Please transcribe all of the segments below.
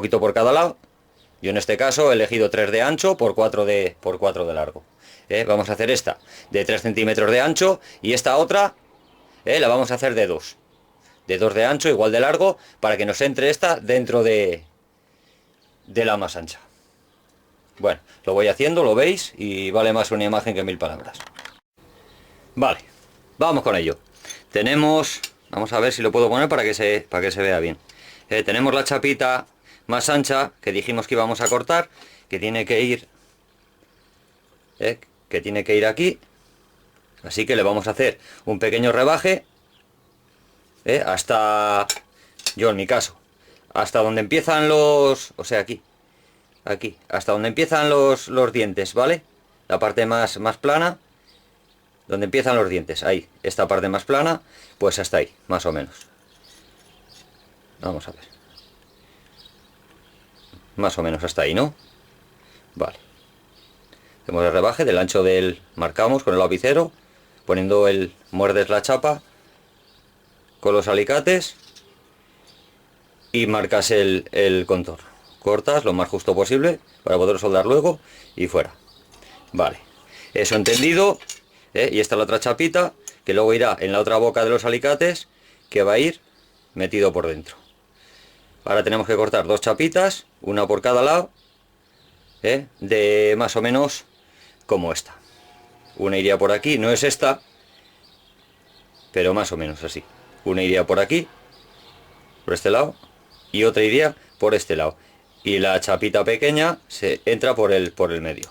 poquito por cada lado. Yo en este caso he elegido 3 de ancho por 4 de largo. Vamos a hacer esta de 3 centímetros de ancho y esta otra la vamos a hacer de 2. De 2 de ancho, igual de largo, para que nos entre esta dentro de la más ancha. Bueno, lo voy haciendo, lo veis, y vale más una imagen que 1000 palabras. Vale, vamos con ello. Tenemos, vamos a ver si lo puedo poner para que se vea bien. Tenemos la chapita más ancha que dijimos que íbamos a cortar, que tiene que ir aquí. Así que le vamos a hacer un pequeño rebaje hasta, yo en mi caso, hasta donde empiezan los, o sea, aquí, hasta donde empiezan los dientes, ¿vale? La parte más plana, donde empiezan los dientes, ahí, esta parte más plana, pues hasta ahí, más o menos. Vamos a ver. Más o menos hasta ahí, ¿no? Vale. Hacemos el rebaje del ancho del, marcamos con el lapicero, poniendo muerdes la chapa con los alicates y marcas el contorno. Cortas lo más justo posible para poder soldar luego y fuera. Vale, eso entendido. Y esta es la otra chapita que luego irá en la otra boca de los alicates, que va a ir metido por dentro. Ahora tenemos que cortar 2 chapitas, una por cada lado, de más o menos como esta. Una iría por aquí, no es esta, pero más o menos así. Una iría por aquí, por este lado, y otra iría por este lado. Y la chapita pequeña se entra por el medio.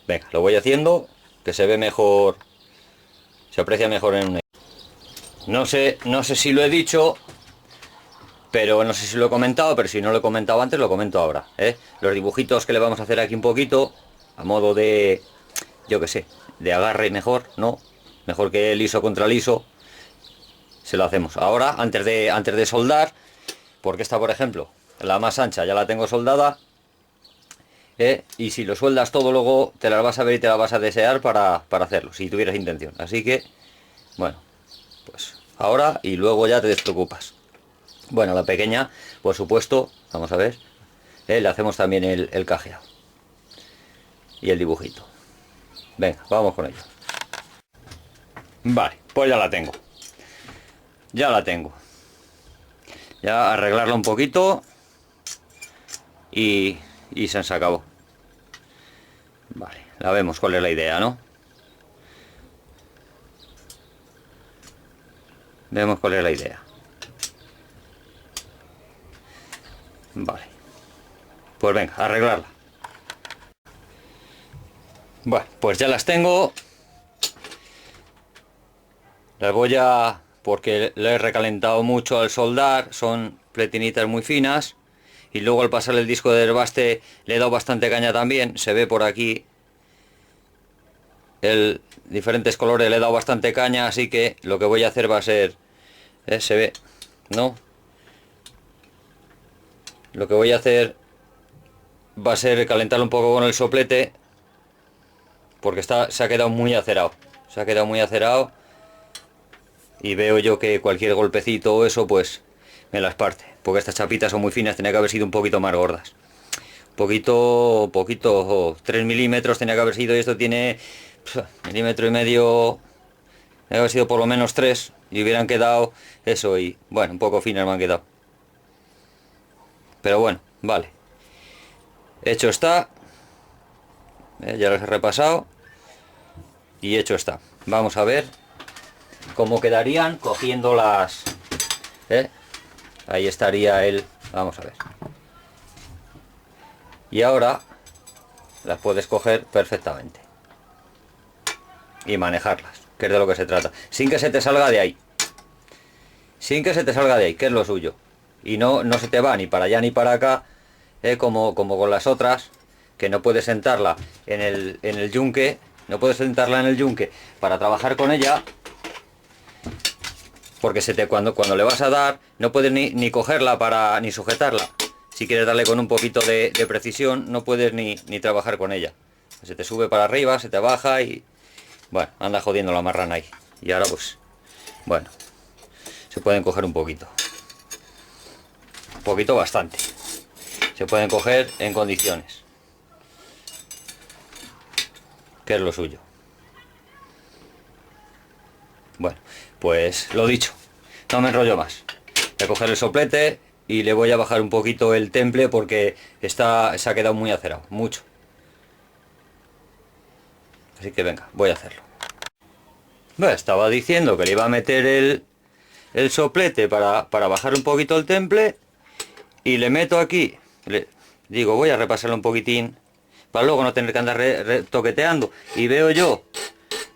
Venga, lo voy haciendo, que se ve mejor, se aprecia mejor en un... No sé si lo he dicho, pero no sé si lo he comentado, pero si no lo he comentado antes, lo comento ahora. Los dibujitos que le vamos a hacer aquí un poquito, a modo de, yo que sé, de agarre mejor, ¿no? Mejor que liso contra liso, se lo hacemos. Ahora, antes de soldar, porque esta, por ejemplo, la más ancha ya la tengo soldada, y si lo sueldas todo luego te la vas a ver y te la vas a desear para hacerlo, si tuvieras intención. Así que, bueno, pues ahora y luego ya te despreocupas. Bueno, la pequeña, por supuesto, vamos a ver, le hacemos también el cajeado y el dibujito. Venga, vamos con ello. Vale, pues ya la tengo. Ya arreglarla un poquito y se acabó. Vale, la vemos cuál es la idea, ¿no? Vemos cuál es la idea. Vale, pues venga, a arreglarla. Bueno, pues ya las tengo. Las voy a... porque le he recalentado mucho al soldar, son platinitas muy finas. Y luego al pasar el disco de desbaste le he dado bastante caña también. Se ve por aquí diferentes colores, le he dado bastante caña, así que lo que voy a hacer va a ser... se ve, ¿no? Lo que voy a hacer va a ser calentarlo un poco con el soplete, porque se ha quedado muy acerado. Se ha quedado muy acerado y veo yo que cualquier golpecito o eso pues me las parte, porque estas chapitas son muy finas, tenía que haber sido un poquito más gordas. Poquito, 3 milímetros tenía que haber sido, y esto tiene 1,5 milímetros. Tenía que haber sido por lo menos 3 y hubieran quedado eso, y bueno, un poco finas me han quedado. Pero bueno, vale. Hecho está. Ya los he repasado. Y hecho está. Vamos a ver cómo quedarían cogiendo las... Ahí estaría el... Vamos a ver. Y ahora las puedes coger perfectamente. Y manejarlas, que es de lo que se trata. Sin que se te salga de ahí. Sin que se te salga de ahí, que es lo suyo. Y no se te va ni para allá ni para acá, como con las otras, que no puedes sentarla en el yunque. No puedes sentarla en el yunque para trabajar con ella, porque cuando le vas a dar no puedes ni cogerla ni sujetarla. Si quieres darle con un poquito de precisión, no puedes ni trabajar con ella. Se te sube para arriba, se te baja y bueno, anda jodiendo la marrana ahí. Y ahora pues bueno, se pueden coger un poquito bastante. se pueden coger en condiciones, que es lo suyo. Bueno, pues lo dicho, no me enrollo más. Voy a coger el soplete y le voy a bajar un poquito el temple porque se ha quedado muy acerado, mucho. Así que venga, voy a hacerlo. Bueno, estaba diciendo que le iba a meter el soplete para bajar un poquito el temple, y le meto aquí, digo, voy a repasarlo un poquitín para luego no tener que andar toqueteando, y veo yo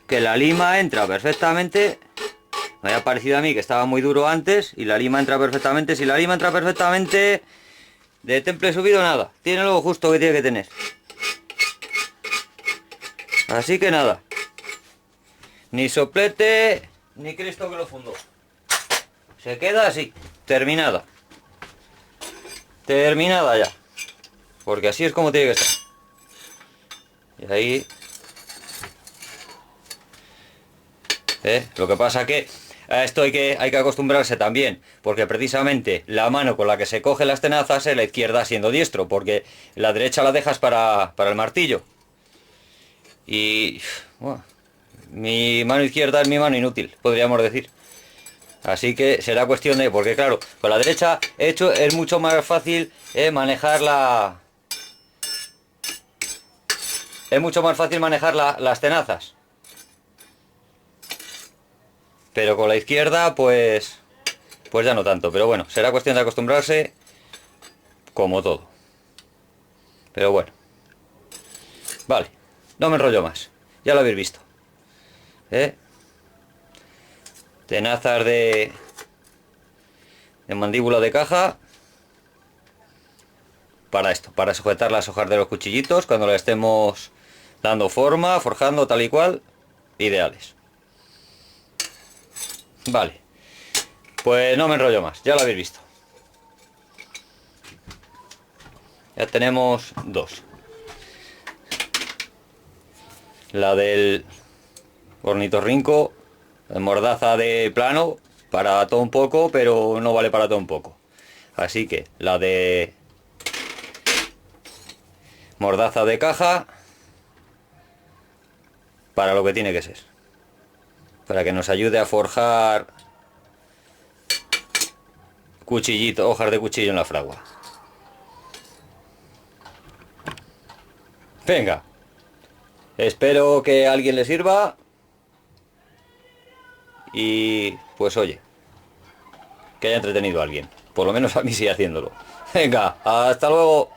que la lima entra perfectamente. Me había parecido a mí que estaba muy duro antes, y la lima entra perfectamente. Si la lima entra perfectamente, de temple subido nada, tiene lo justo que tiene que tener. Así que nada, ni soplete ni Cristo que lo fundó, se queda así, terminada ya, porque así es como tiene que ser. Y ahí lo que pasa que a esto hay que acostumbrarse también, porque precisamente la mano con la que se coge las tenazas es la izquierda, siendo diestro, porque la derecha la dejas para el martillo. Y bueno, mi mano izquierda es mi mano inútil, podríamos decir. Así que será cuestión de, porque claro, con la derecha es mucho más fácil manejar las tenazas. Pero con la izquierda pues ya no tanto. Pero bueno, será cuestión de acostumbrarse, como todo. Pero bueno, vale, no me enrollo más, ya lo habéis visto. Tenazas de mandíbula de caja, para esto, para sujetar las hojas de los cuchillitos cuando las estemos dando forma, forjando tal y cual, ideales. Vale, pues no me enrollo más, ya lo habéis visto. Ya tenemos dos. La del ornitorrinco, mordaza de plano, para todo un poco, pero no vale para todo un poco. Así que la de mordaza de caja, para lo que tiene que ser, para que nos ayude a forjar cuchillito, hojas de cuchillo en la fragua. Venga, espero que a alguien le sirva, y pues oye, que haya entretenido a alguien, por lo menos a mí sí haciéndolo. Venga, hasta luego.